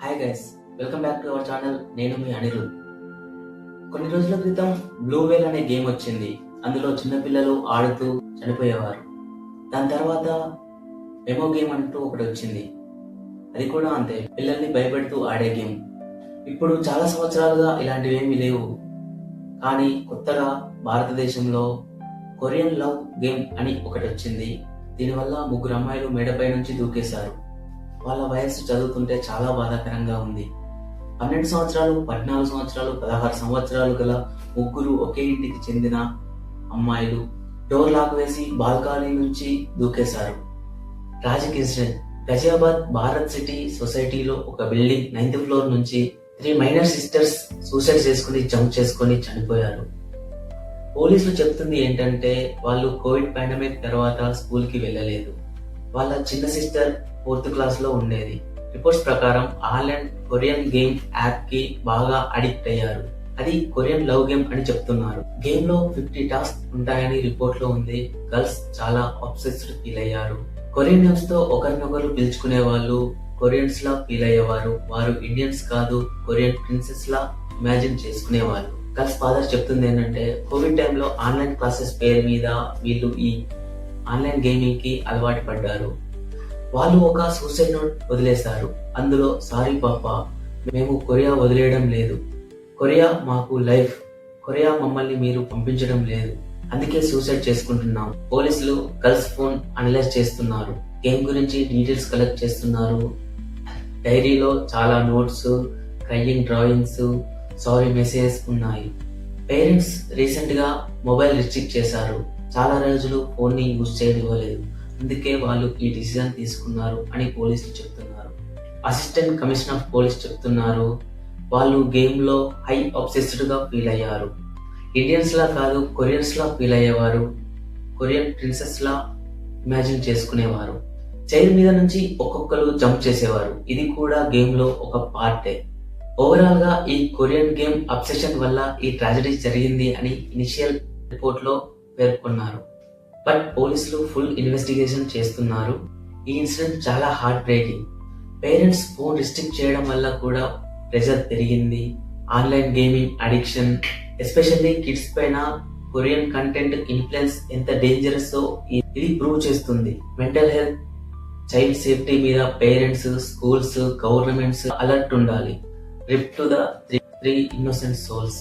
Hi guys, welcome back to our channel. నేను మీ అనిరుద్. కొన్ని రోజుల క్రితం బ్లూ వేల్ అనే గేమ్ వచ్చింది. అందులో చిన్నపిల్లలు ఆడుతూ చనిపోయేవారు. దాని తర్వాత మెమో గేమ్ అంటూ ఒకటి వచ్చింది. అది కూడా అంతే, పిల్లల్ని భయపెడుతూ ఆడే గేమ్. ఇప్పుడు చాలా సంవత్సరాలుగా ఇలాంటివి ఏమీ లేవు. కానీ కొత్తగా భారతదేశంలో కొరియన్ లవ్ గేమ్ అని ఒకటి వచ్చింది. దీనివల్ల 3 అమ్మాయిలు మేడపై నుంచి దూకేశారు. వాళ్ళ వయస్సు చదువుతుంటే చాలా బాధాకరంగా ఉంది. 12 సంవత్సరాలు, 14 సంవత్సరాలు, 16 సంవత్సరాలు గల 3 ఒకే ఇంటికి చెందిన అమ్మాయిలు డోర్ లాక్ వేసి బాల్కనీ నుంచి దూకేశారు. Tragic incident. Ghaziabad Bharat city సొసైటీలో ఒక బిల్డింగ్ 9th ఫ్లోర్ నుంచి 3 మైనర్ సిస్టర్స్ సూసైడ్ చేసుకుని జంప్ చేసుకుని చనిపోయారు. పోలీసులు చెప్తుంది ఏంటంటే వాళ్ళు కోవిడ్ పాండమిక్ తర్వాత స్కూల్ కి వెళ్ళలేదు. వాళ్ళ చిన్న సిస్టర్ 4th క్లాస్ లో ఉండేది. రిపోర్ట్స్ ప్రకారం ఆన్లైన్ కొరియన్ గేమ్ యాప్ కి బాగా అడిక్ట్ అయ్యారు. అది కొరియన్ లవ్ గేమ్ అని చెప్తున్నారు. గేమ్ లో 50 టాస్క్ ఉంటాయని రిపోర్ట్ లో ఉంది. గర్ల్స్ చాలా అబ్సెస్డ్ ఫీల్ అయ్యారు. కొరియన్ నేమ్స్ తో ఒకరినొకరు పిలుచుకునే వాళ్ళు కొరియన్స్ లా ఫీల్ అయ్యేవారు. వారు ఇండియన్స్ కాదు, కొరియన్ ప్రిన్సెస్ లా ఇమాజిన్ చేసుకునేవాళ్ళు. గర్ల్స్ ఫాదర్ చెప్తుంది ఏంటంటే కోవిడ్ టైంలో ఆన్లైన్ క్లాసెస్ పేరు మీద వీళ్ళు ఈ ఆన్లైన్ గేమింగ్ కి అలవాటు పడ్డారు. వాళ్ళు ఒక సూసైడ్ నోట్ వదిలేశారు. అందులో, సారీ పాపా, మేము కొరియా వదిలేయడం లేదు. కొరియా మాకు లైఫ్. కొరియా మమ్మల్ని మీరు పంపించడం లేదు. అందుకే సూసైడ్ చేసుకుంటున్నాం. పోలీసులు గర్ల్స్ ఫోన్ అనలైజ్ చేస్తున్నారు. గేమ్ గురించి డీటెయిల్స్ కలెక్ట్ చేస్తున్నారు. డైరీలో చాలా notes, crying drawings, sorry message ఉన్నాయి. పేరెంట్స్ రీసెంట్ గా మొబైల్ రిస్ట్రిక్ట్ చేశారు. చాలా రోజులు ఫోన్ ని యూజ్ చేయనివ్వలేదు. అందుకే వాళ్ళు ఈ డిసిజన్ తీసుకున్నారు అని పోలీసులు చెప్తున్నారు. అసిస్టెంట్ కమిషనర్ ఆఫ్ పోలీస్ చెప్తున్నారు వాళ్ళు గేమ్ లో హై అబ్సెస్డ్ గా ఫీల్ అయ్యారు. ఇండియన్స్ లా కాదు, కొరియన్స్ లా ఫీల్ అయ్యేవారు. కొరియన్ ప్రిన్సెస్ లా ఇమాజిన్ చేసుకునేవారు. చైర్ మీద నుంచి ఒక్కొక్కరు జంప్ చేసేవారు. ఇది కూడా గేమ్ లో ఒక పార్టే. ఓవరాల్ గా ఈ కొరియన్ గేమ్ అబ్సెషన్ వల్ల ఈ ట్రాజడీ జరిగింది అని ఇనిషియల్ రిపోర్ట్ లో పేర్కొన్నారు. బట్ పోలీసులు ఫుల్ ఇన్వెస్టిగేషన్ చేస్తున్నారు. ఈ ఇన్సిడెంట్ చాలా heart breaking. Parents phone restrict చేయడం వల్ల కూడా ప్రెషర్ పెరిగింది. Online gaming addiction, especially kids పైన కొరియన్ కంటెంట్ ఇన్ఫ్లుయెన్స్ ఎంత డేంజరస్ ఇది ప్రూవ్ చేస్తుంది. మెంటల్ హెల్త్, చైల్డ్ సేఫ్టీ మీద పేరెంట్స్, స్కూల్స్, గవర్నమెంట్స్ అలర్ట్ ఉండాలి. రిప్ టు ద 3 innocent souls.